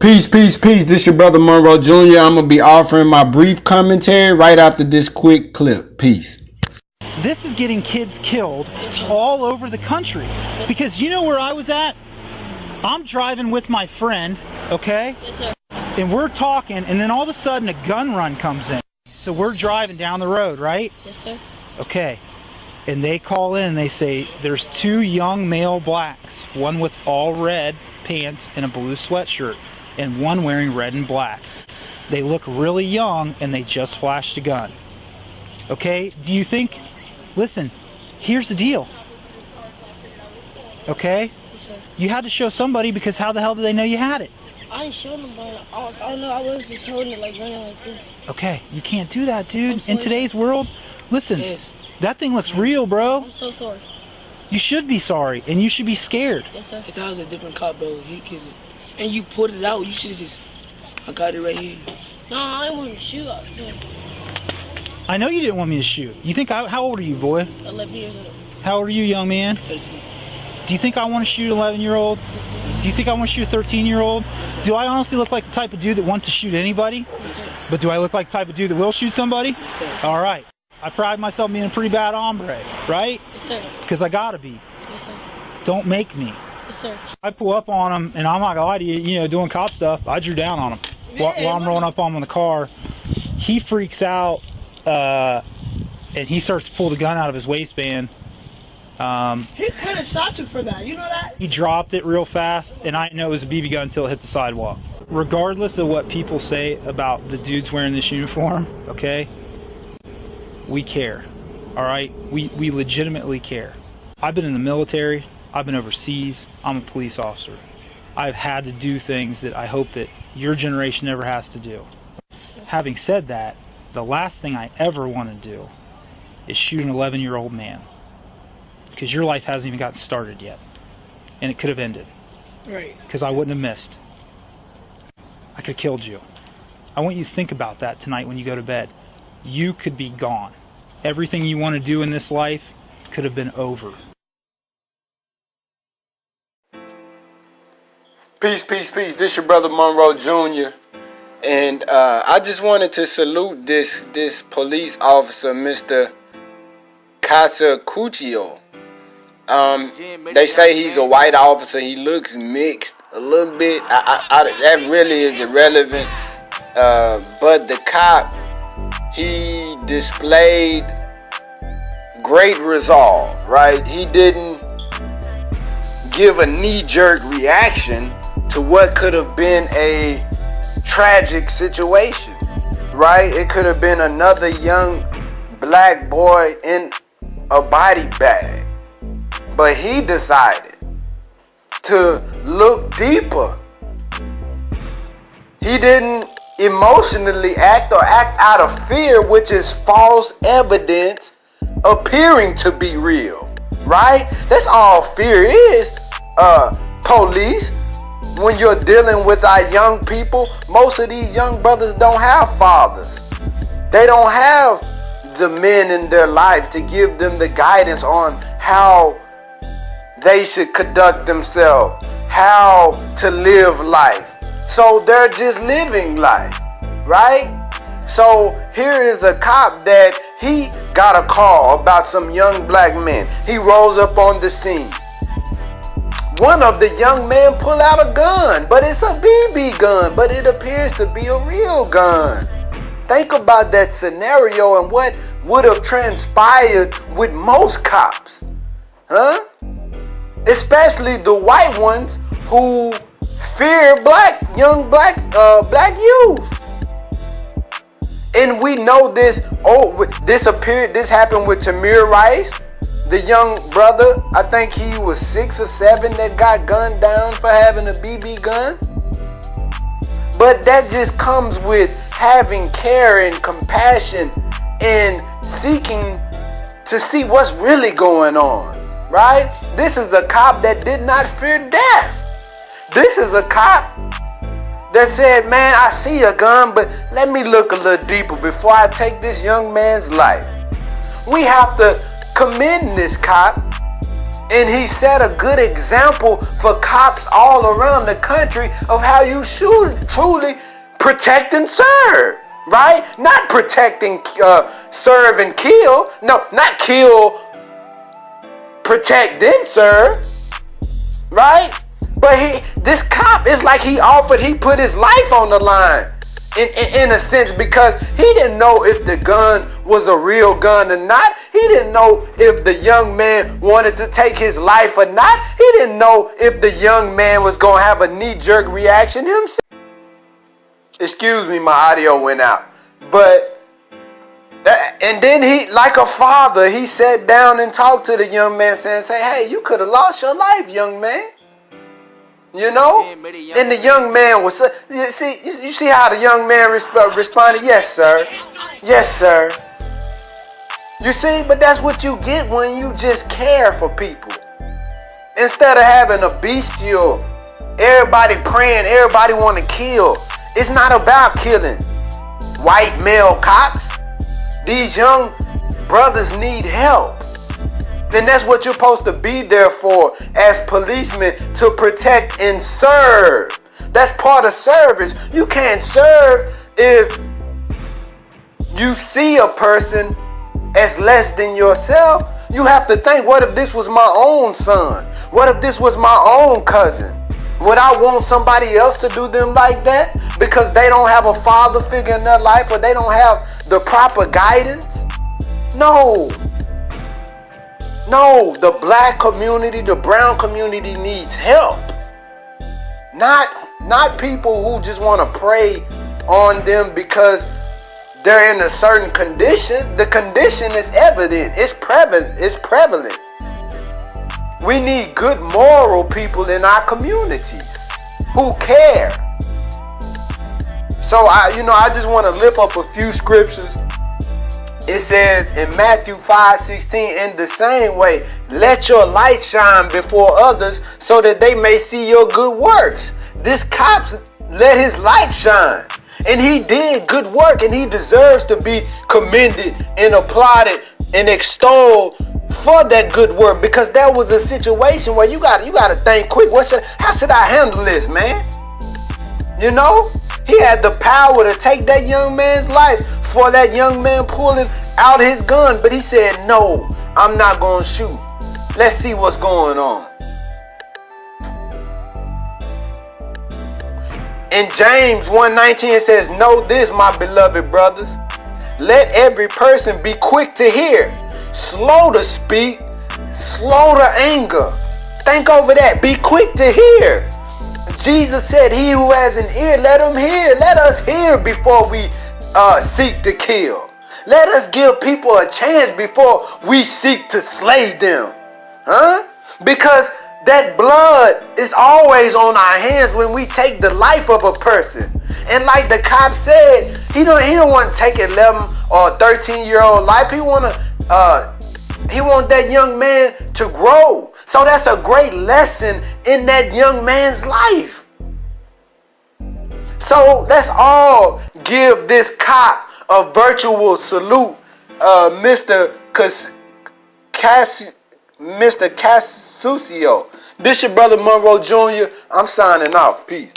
Peace, peace, peace. This your brother Monroe Jr. I'm going to be offering my brief commentary right after this quick clip. Peace. This is getting kids killed all over the country. Because you know where I was at? I'm driving with my friend, okay? Yes, sir. And we're talking, and then all of a sudden a gun run comes in. So we're driving down the road, right? Yes, sir. Okay. And they call in and they say, there's two young male blacks, one with all red pants and a blue sweatshirt, and one wearing red and black. They look really young and they just flashed a gun. Okay? Do you think, listen, here's the deal. Okay? Yes, sir. You had to show somebody, because how the hell did they know you had it? I ain't showing nobody. I know I was just holding it like running like this. Okay, you can't do that, dude. I'm In today's world, listen, Yes. that thing looks real, bro. I'm so sorry. You should be sorry, and you should be scared. Yes, sir. If that was a different cop, bro, he could. And you pulled it out. You should have just. I got it right here. No, I didn't want to shoot. I know you didn't want me to shoot. You think how old are you, boy? 11 years old. How old are you, young man? 13. Do you think I want to shoot an 11-year-old? Do you think I want to shoot a 13-year-old? Do I honestly look like the type of dude that wants to shoot anybody? Yes, sir. But do I look like the type of dude that will shoot somebody? Yes, sir. All right. I pride myself being a pretty bad hombre, right? Yes, sir. Because I gotta be. Yes, sir. Don't make me. Yes, sir. I pull up on him, and I'm not gonna lie to you, doing cop stuff. I drew down on him while I'm rolling up on him in the car. He freaks out, and he starts to pull the gun out of his waistband. He could have shot you for that. You know that? He dropped it real fast, and I didn't know it was a BB gun until it hit the sidewalk. Regardless of what people say about the dudes wearing this uniform, okay, we care, all right? We legitimately care. I've been in the military. I've been overseas. I'm a police officer. I've had to do things that I hope that your generation never has to do. Having said that, the last thing I ever want to do is shoot an 11-year-old man, because your life hasn't even gotten started yet, and it could have ended. Right. Because I wouldn't have missed. I could have killed you. I want you to think about that tonight when you go to bed. You could be gone. Everything you want to do in this life could have been over. Peace, peace, peace. This your brother Monroe Jr. And I just wanted to salute this police officer, Mr. Casuccio. They say he's a white officer. He looks mixed a little bit. That really is irrelevant. But the cop, he displayed great resolve, right? He didn't give a knee-jerk reaction to what could have been a tragic situation, right? It could have been another young black boy in a body bag. But he decided to look deeper. He didn't emotionally act or act out of fear, which is false evidence appearing to be real, right? That's all fear is, police. When you're dealing with our young people, most of these young brothers don't have fathers. They don't have the men in their life to give them the guidance on how they should conduct themselves, how to live life. So they're just living life, right? So here is a cop that he got a call about some young black men. He rolls up on the scene. One of the young men pull out a gun, but it's a BB gun, but it appears to be a real gun. Think about that scenario and what would have transpired with most cops, huh? Especially the white ones who fear young black youth. And we know this. This happened with Tamir Rice, the young brother. I think he was 6 or 7 that got gunned down for having a BB gun. But that just comes with having care and compassion and seeking to see what's really going on, right? This is a cop that did not fear death. This is a cop that said, man, I see a gun, but let me look a little deeper before I take this young man's life. We have to commend this cop And he set a good example for cops all around the country of how you should truly protect and serve, right? Not protect and serve and kill. No, not kill, protect, then serve, right? But this cop is like he put his life on the line in a sense, because he didn't know if the gun was a real gun or not. He didn't know if the young man wanted to take his life or not. He didn't know if the young man was going to have a knee-jerk reaction himself. Excuse me, my audio went out. And then he, like a father, he sat down and talked to the young man, saying, hey, you could have lost your life, young man. You know? And the young man was, you see how the young man responded? Yes, sir. Yes, sir. You see, but that's what you get when you just care for people. Instead of having a bestial, everybody praying, everybody want to kill. It's not about killing white male cops. These young brothers need help. And that's what you're supposed to be there for as policemen, to protect and serve. That's part of service. You can't serve if you see a person as less than yourself. You have to think, what if this was my own son? What if this was my own cousin? Would I want somebody else to do them like that because they don't have a father figure in their life, or they don't have the proper guidance? No. No, the black community, the brown community needs help. Not people who just want to prey on them because they're in a certain condition. The condition is evident. It's prevalent. We need good moral people in our communities who care. So I just want to lift up a few scriptures. It says in Matthew 5:16, in the same way, let your light shine before others so that they may see your good works. This cop let his light shine, and he did good work, and he deserves to be commended and applauded and extolled for that good work, because there was a situation where you got to think quick. How should I handle this, man? You know, he had the power to take that young man's life for that young man pulling out his gun. But he said, no, I'm not going to shoot. Let's see what's going on. In James 1:19 it says, know this, my beloved brothers. Let every person be quick to hear, slow to speak, slow to anger. Think over that. Be quick to hear. Jesus said, he who has an ear, let him hear. Let us hear before we seek to kill. Let us give people a chance before we seek to slay them. Because that blood is always on our hands when we take the life of a person. And like the cop said, he don't want to take 11 or 13-year-old life. He want that young man to grow. So that's a great lesson in that young man's life. So let's all give this cop a virtual salute, Mr. Cassucio. This your brother Monroe Jr. I'm signing off. Peace.